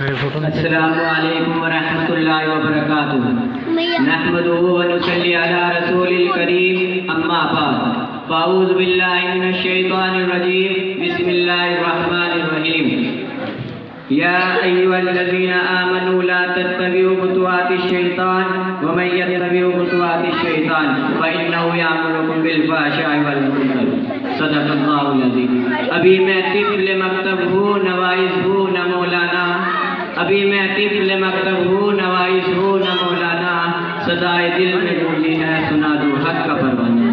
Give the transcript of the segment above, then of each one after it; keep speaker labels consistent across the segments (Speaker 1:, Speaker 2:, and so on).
Speaker 1: السلام علیکم ورحمۃ اللہ وبرکاتہ نحمدہ ونصلی علی رسول الکریم اما بعد فاعوذ باللہ من الشیطان الرجیم بسم اللہ الرحمن الرحیم یا ایھا الذین آمنوا لا تتبعوا خطوات الشیطان ومن یتبع خطوات الشیطان فإنہ یأمرکم بالفحشاء والمنکر صدق اللہ العظیم۔ ابھی میں طفل مکتب ہوں نوائز ہوں نہ مولانا، ابھی میں طفل مکتب ہوں نوائز ہوں نہ مولانا، صدائے دل میں گونجی ہے سنا دو حق کا پروانہ۔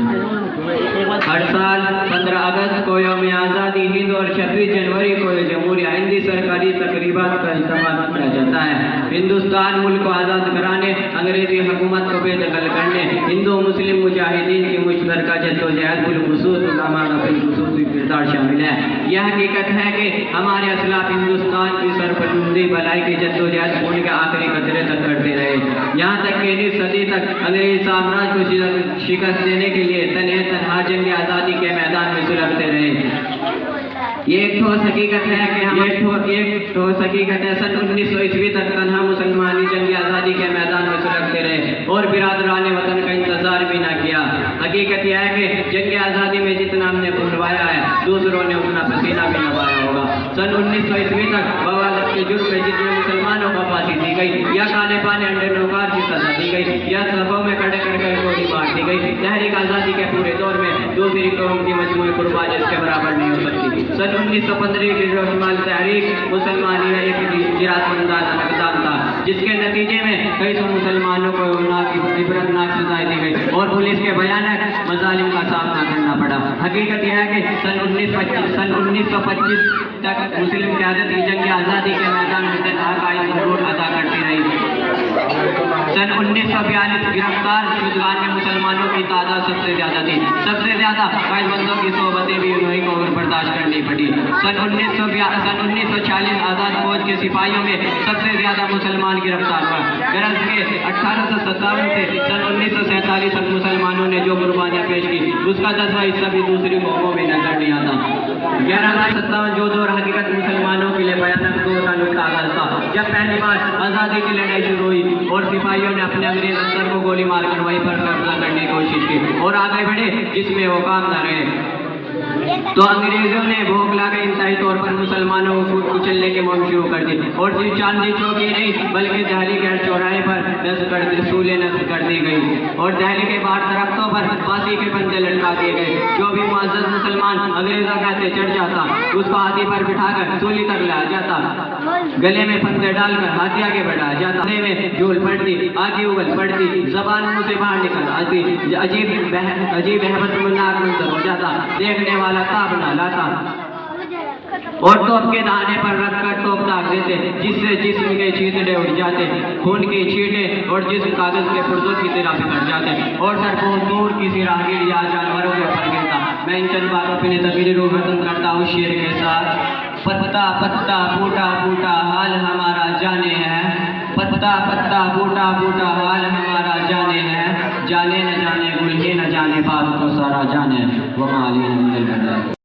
Speaker 1: ہر سال 15 اگست کو یوم آزادی ہند اور 26 جنوری کو جمہوریہ ہندی سرکاری تقریبات کا اہتمام کیا جاتا ہے۔ ہندوستان ملک کو آزاد کرانے، انگریزی حکومت کو بے دخل کرنے ہندو مسلم مجاہدین کی مشترکہ جدوجہد بالخصوص علماء کا بالخصوص کردار شامل ہے۔ یہ حقیقت ہے کہ ہمارے اسلاف ہندوستان کی سربلندی بھلائی کی جدوجہد خون کے آخری قطرے تک کرتے رہے، یہاں تک کہ 19 صدی تک انگریز سامراج کو شکست دینے کے لیے تنہا جنگ آزادی کے میدان میں سلگتے رہے۔ یہ ایک ٹھوس حقیقت ہے کہ سن 1900 عیسوی تک تنہا مسلمانی جنگ آزادی کے میدان میں سلگتے رہے اور برادران وطن کا انتظار بھی نہ کیا۔ حقیقت یہ ہے کہ جنگ آزادی میں جتنا ہم نے بھروایا ہے دوسروں نے اتنا پسینہ بھی نوایا ہوگا۔ سن 1900 عیسوی تک بغاوت کے جرم میں جتنے مسلمانوں کو پھانسی دی گئی یا کانے پانے انڈے نوکار کی سزا دی گئی یا صفوں میں کھڑے کر کے گولی مار دی گئی، تحریک آزادی کے پورے دور میں دوسری قوم کی مجموعی قربانی اس کے برابر نہیں ہو سکتی۔ سن 1915 کی جو شمال تحریک مسلمانی ہے ایک جرأتمندانہ اقدام تھا جس کے نتیجے میں کئی سو مسلمانوں کو عبرتناک سزائیں دی گئی اور پولیس کے بھیانک مظالم کا سامنا کرنا پڑا۔ حقیقت یہ ہے کہ سن 1925 تک مسلم قیادت کی جنگ آزادی کے میدان میں تنہا قائم ضرور ادا کرتی رہی۔ سن 1942 گرفتار شدگان میں مسلمانوں کی تعداد سب سے زیادہ تھی، سب سے زیادہ قائد بندوں کی صحبتیں بھی انہیں کو برداشت کرنی پڑی۔ سن 1946 آزاد فوج کے سپاہیوں میں سب سے زیادہ مسلمان گرفتار ہوئے، غرض کہ 1857 سے سن 1947 تک مسلمانوں نے جو قربانیاں پیش کی اس کا 10واں حصہ بھی دوسری قوموں میں نظر نہیں آتا۔ 1157 جو دور حقیقت مسلمانوں کے لیے بھیانک دور کا نقطہ آغاز تھا، جب پہلی بار آزادی کی لڑائی شروع ہوئی اور سپاہیوں نے اپنے انگریز افسر کو گولی مار کر وہیں پر قبضہ کرنے کی کوشش کی اور آگے بڑھے جس میں وہ کام نہ رہے، تو انگریزوں نے بھوک لا کے انتہائی طور پر مسلمانوں کو کچلنے کی مہم شروع کر دی اور صرف چاندنی چوک ہی نہیں بلکہ دہلی کے ہر چوراہے پر سولے نصب کر دی گئی اور دہلی کے باہر درختوں پر پھانسی کے بندے لٹکا دیے گئے۔ جو بھی معزز مسلمان انگریزوں کے ہاتھے چڑھ جاتا اس کو ہاتھی پر بٹھا کر سولی تک لایا جاتا، گلے میں پھندے ڈال کر ہاتھی آگے بڑھایا جاتا، گلے میں جھول پڑتی، آگے اگل پڑتی، زبان منہ سے باہر نکل آتی، عجیب ہیبت مناک منظر ہو جاتا، دیکھنے والا تاب نہ لاتا اور توپ کے دانے پر رکھ کر توپ داغ دیتے جس سے جسم کے چھیٹڑے اڑ جاتے، خون کی چھینٹیں اور جسم کاغذ کے پرزوں کی طرح بکھر جاتے اور سر بہت دور کسی راہگیر یا جانوروں کے اوپر گرتا۔ میں ان چند باتوں پہ تبدیلی روح ختم کرتا ہوں شعر کے ساتھ۔ پتا پتا بوٹا بوٹا حال ہمارا جانے ہے، پتا پتا بوٹا بوٹا حال ہمارا جانے ہے، جانے نہ جانے گل ہی نہ جانے بات کو سارا جانے، وما علینا من البلاغ۔